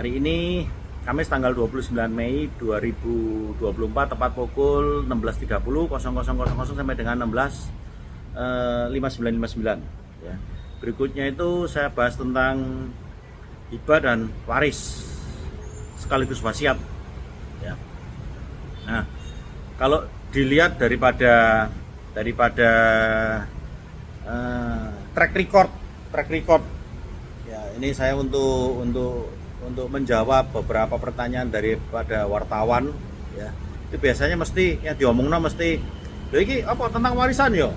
Hari ini Kamis tanggal 29 Mei 2024 tepat pukul 16.30 sampai dengan 16.59 ya. Berikutnya itu saya bahas tentang hibah dan waris sekaligus wasiat ya. Nah, kalau dilihat daripada track record ya, ini saya untuk menjawab beberapa pertanyaan daripada wartawan ya. Itu biasanya mesti yang diomongnya mesti ini apa tentang warisan yo.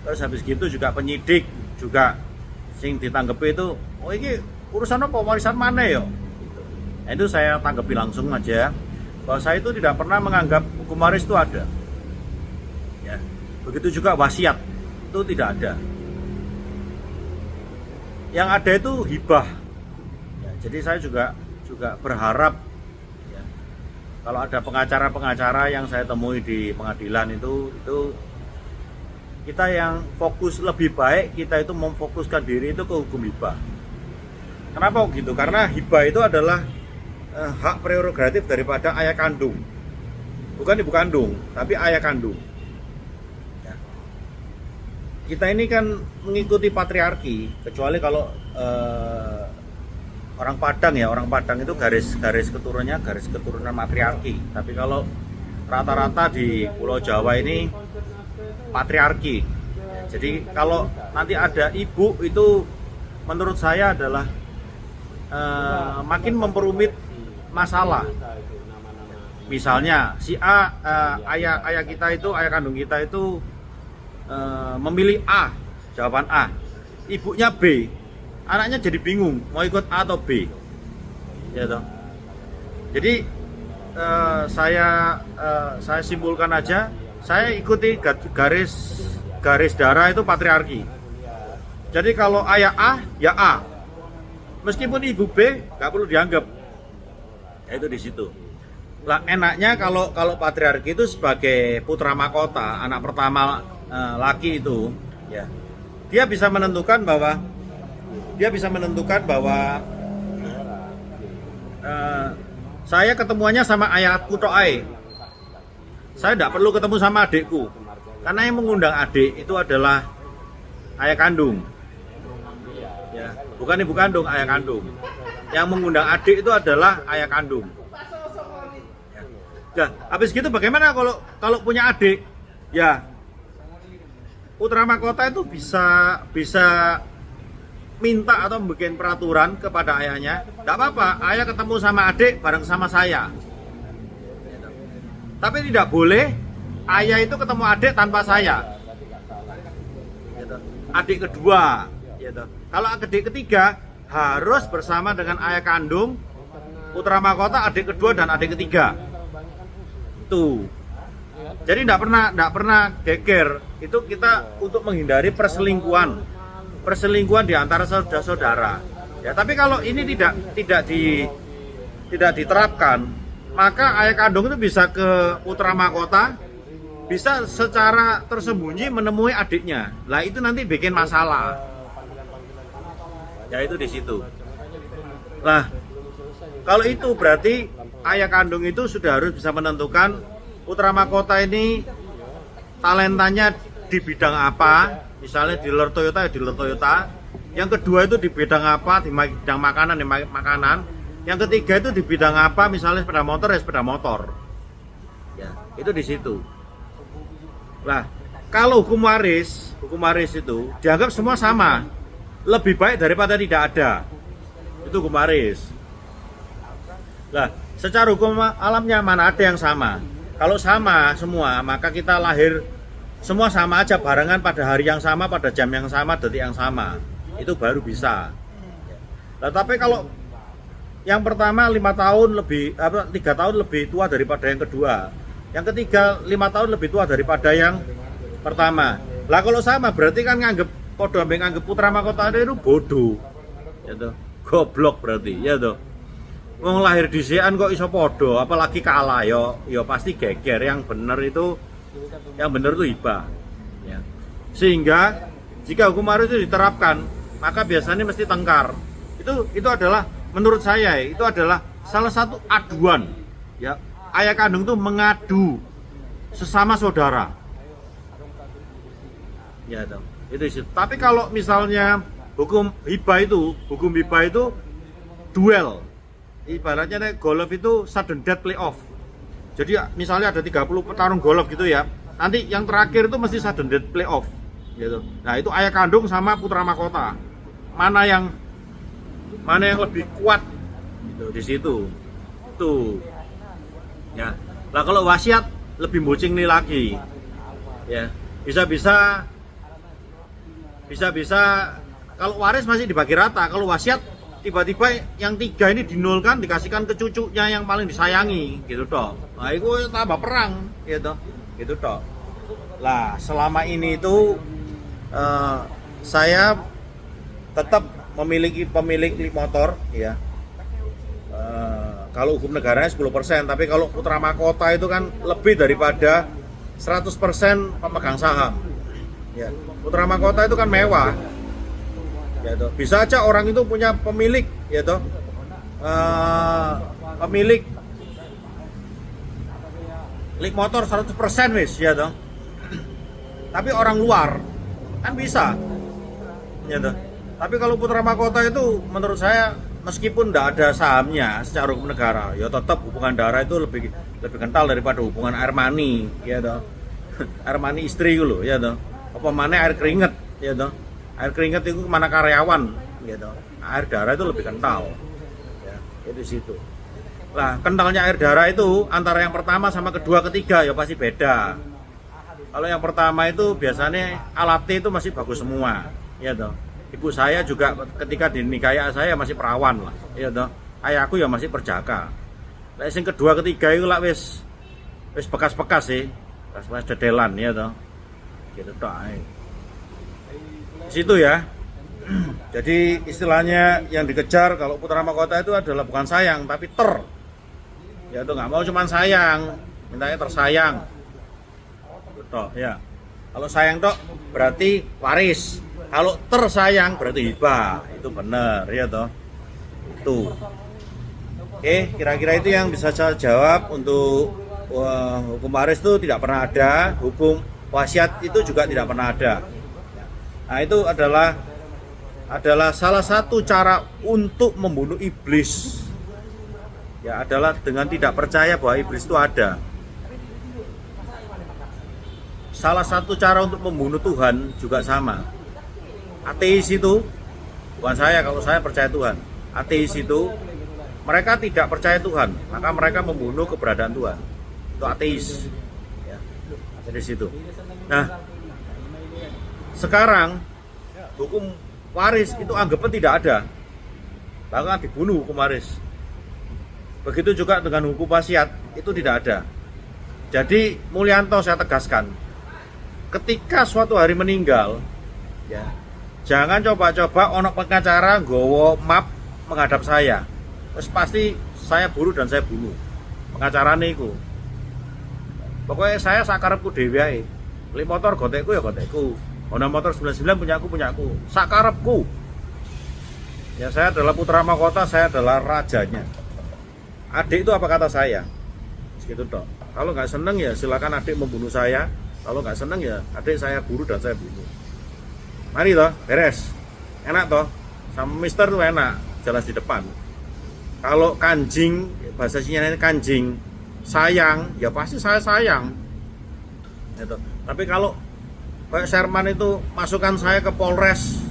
Terus habis gitu juga penyidik juga sing ditanggapi itu, oh ini urusan apa warisan mana yo. Nah, itu saya tanggapi langsung aja bahwa saya itu tidak pernah menganggap hukum waris itu ada ya. Begitu juga wasiat itu tidak ada. Yang ada itu hibah ya, jadi saya juga berharap ya, kalau ada pengacara yang saya temui di pengadilan itu kita yang fokus lebih baik, kita itu memfokuskan diri itu ke hukum hibah. Kenapa gitu? Karena hibah itu adalah hak prerogatif daripada ayah kandung, bukan ibu kandung, tapi ayah kandung ya. Kita ini kan mengikuti patriarki, kecuali kalau orang Padang itu garis keturunan matriarki. Tapi kalau rata-rata di Pulau Jawa ini patriarki ya, jadi kalau nanti ada ibu itu menurut saya adalah makin memperumit masalah. Misalnya si A, ayah kandung kita itu memilih A, jawaban A, ibunya B, anaknya jadi bingung mau ikut A atau B ya toh. Jadi saya simpulkan aja, saya ikuti garis darah itu patriarki. Jadi kalau ayah A ya A, meskipun ibu B nggak perlu dianggap ya, itu di situ lah. Enaknya kalau patriarki itu sebagai putra mahkota, anak pertama laki itu ya, dia bisa menentukan bahwa saya ketemuannya sama ayahku tok ae. Saya tidak perlu ketemu sama adikku, karena yang mengundang adik itu adalah ayah kandung ya, bukan ibu kandung, ayah kandung. Yang mengundang adik itu adalah ayah kandung ya. Nah, habis gitu bagaimana kalau punya adik ya, putra mahkota itu bisa minta atau bikin peraturan kepada ayahnya, tidak apa-apa, ayah ketemu sama adik bareng sama saya. Tapi tidak boleh ayah itu ketemu adik tanpa saya. Adik kedua, kalau adik ketiga harus bersama dengan ayah kandung, putra mahkota, adik kedua dan adik ketiga. Tuh. Jadi tidak pernah geger. Itu kita untuk menghindari perselingkuhan di antara saudara-saudara. Ya, tapi kalau ini tidak diterapkan, maka ayah kandung itu bisa ke putra mahkota, bisa secara tersembunyi menemui adiknya. Lah itu nanti bikin masalah. Ya itu di situ. Lah kalau itu berarti ayah kandung itu sudah harus bisa menentukan putra mahkota ini talentanya di bidang apa. Misalnya di dealer Toyota ya dealer Toyota. Yang kedua itu di bidang apa? Di bidang makanan ya makanan. Yang ketiga itu di bidang apa? Misalnya sepeda motor ya sepeda motor. Ya, itu di situ. Nah, kalau hukum waris itu dianggap semua sama. Lebih baik daripada tidak ada. Itu hukum waris. Nah, secara hukum alamnya mana ada yang sama? Kalau sama semua, maka kita lahir semua sama aja, barengan pada hari yang sama, pada jam yang sama, detik yang sama. Itu baru bisa. Nah, tapi kalau yang pertama 3 tahun lebih tua daripada yang kedua, yang ketiga 5 tahun lebih tua daripada yang pertama. Lah kalau sama berarti kan nganggep putra mahkota itu bodoh. Ya toh. Goblok berarti, ya toh. Wong lahir disian kok iso podo, apalagi kalah yo pasti geger. Yang bener itu hibah. Ya. Sehingga jika hukum waris itu diterapkan, maka biasanya mesti tengkar. Itu adalah menurut saya itu adalah salah satu aduan ya, ayah kandung itu mengadu sesama saudara ya dong. Itu sih. Tapi kalau misalnya hukum hibah itu duel, ibaratnya golf itu sudden death playoff. Jadi misalnya ada 30 petarung golf gitu ya, nanti yang terakhir itu mesti sudden death playoff gitu. Nah itu ayah kandung sama putra mahkota, mana yang lebih kuat gitu, di situ tuh ya. Lah kalau wasiat lebih bocing nih lagi ya, bisa kalau waris masih dibagi rata, kalau wasiat tiba-tiba yang 3 ini dinolkan, dikasihkan ke cucunya yang paling disayangi gitu toh. Nah itu tambah perang gitu toh. Lah selama ini itu saya tetap memiliki pemilik motor ya. Kalau hukum negaranya 10%, tapi kalau putra mahkota itu kan lebih daripada 100% pemegang saham ya. Putra mahkota itu kan mewah ya toh. Bisa aja orang itu punya pemilik ya toh, pemilik motor 100% wis ya toh. Tapi orang luar kan bisa ya toh. Tapi kalau putra mahkota itu menurut saya meskipun tidak ada sahamnya secara hukum negara, ya tetap hubungan darah itu lebih kental daripada hubungan air mani ya toh. Air mani istri loh ya toh. Apa mana air keringet ya toh. Air keringet itu mana karyawan gitu. Air darah itu lebih kental ya, itu situ. Lah kentalnya air darah itu antara yang pertama sama kedua ketiga ya pasti beda. Kalau yang pertama itu biasanya alatnya itu masih bagus semua ya toh. Ibu saya juga ketika dinikahi saya masih perawan lah ya toh. Ayahku ya masih perjaka. Lah yang kedua ketiga itu lah wis bekas-bekas sih, bekas dedelan ya toh. Gitu toh. Situ ya. Jadi istilahnya yang dikejar kalau putra mahkota itu adalah bukan sayang tapi ya itu nggak mau cuman sayang, mintanya tersayang gitu ya. Kalau sayang toh berarti waris, kalau tersayang berarti hibah, itu benar ya toh. Tuh oke, kira-kira itu yang bisa saya jawab. Untuk hukum waris itu tidak pernah ada, hukum wasiat itu juga tidak pernah ada. Nah itu adalah salah satu cara untuk membunuh iblis ya, adalah dengan tidak percaya bahwa iblis itu ada. Salah satu cara untuk membunuh Tuhan juga sama. Ateis itu, bukan saya, kalau saya percaya Tuhan. Ateis itu mereka tidak percaya Tuhan, maka mereka membunuh keberadaan Tuhan. Itu ateis ya, dari situ. Nah sekarang hukum waris itu anggapan tidak ada, bahkan dibunuh hukum waris. Begitu juga dengan hukum wasiat itu tidak ada. Jadi Mulyanto saya tegaskan, ketika suatu hari meninggal ya, jangan coba-coba ono pengacara nggowo map menghadap saya. Terus pasti saya buru dan saya bunuh pengacarane iku. Pokoknya saya sakarepku dhewe ae. Beli motor gotekku ya gotekku. Honda motor 99 punyaku. Sakarepku. Ya saya adalah putra mahkota, saya adalah rajanya. Adik itu apa kata saya? Segitu toh. Kalau nggak seneng ya silakan adik membunuh saya. Kalau nggak seneng ya adik saya buru dan saya bunuh. Mari toh, beres. Enak toh. Sama mister tuh enak, jelas di depan. Kalau kanjing, bahasa Cina kanjing, sayang, ya pasti saya sayang. Gitu. Tapi kalau Pak Sherman itu masukkan saya ke Polres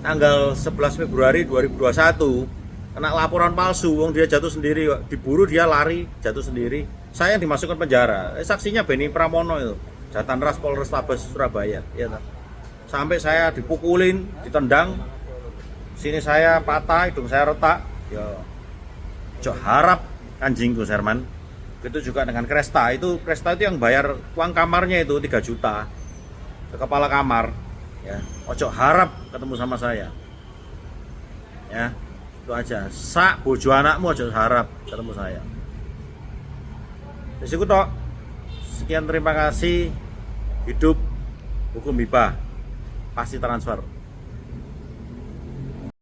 tanggal 11 Februari 2021, kena laporan palsu, wong dia jatuh sendiri, diburu dia lari, jatuh sendiri. Saya yang dimasukkan penjara. Saksinya Beni Pramono itu, Jatanras Polrestabes Surabaya, ya. Sampai saya dipukulin, ditendang, sini saya patah, hidung saya retak, ya. Jok harap anjingku Sherman. Itu juga dengan Kresta itu yang bayar uang kamarnya itu 3 juta ke kepala kamar ya. Ojo harap ketemu sama saya ya, itu aja. Sak bojo anakmu ojo harap ketemu saya. Disiku tok. Sekian, terima kasih. Hidup hukum hibah pasti transfer.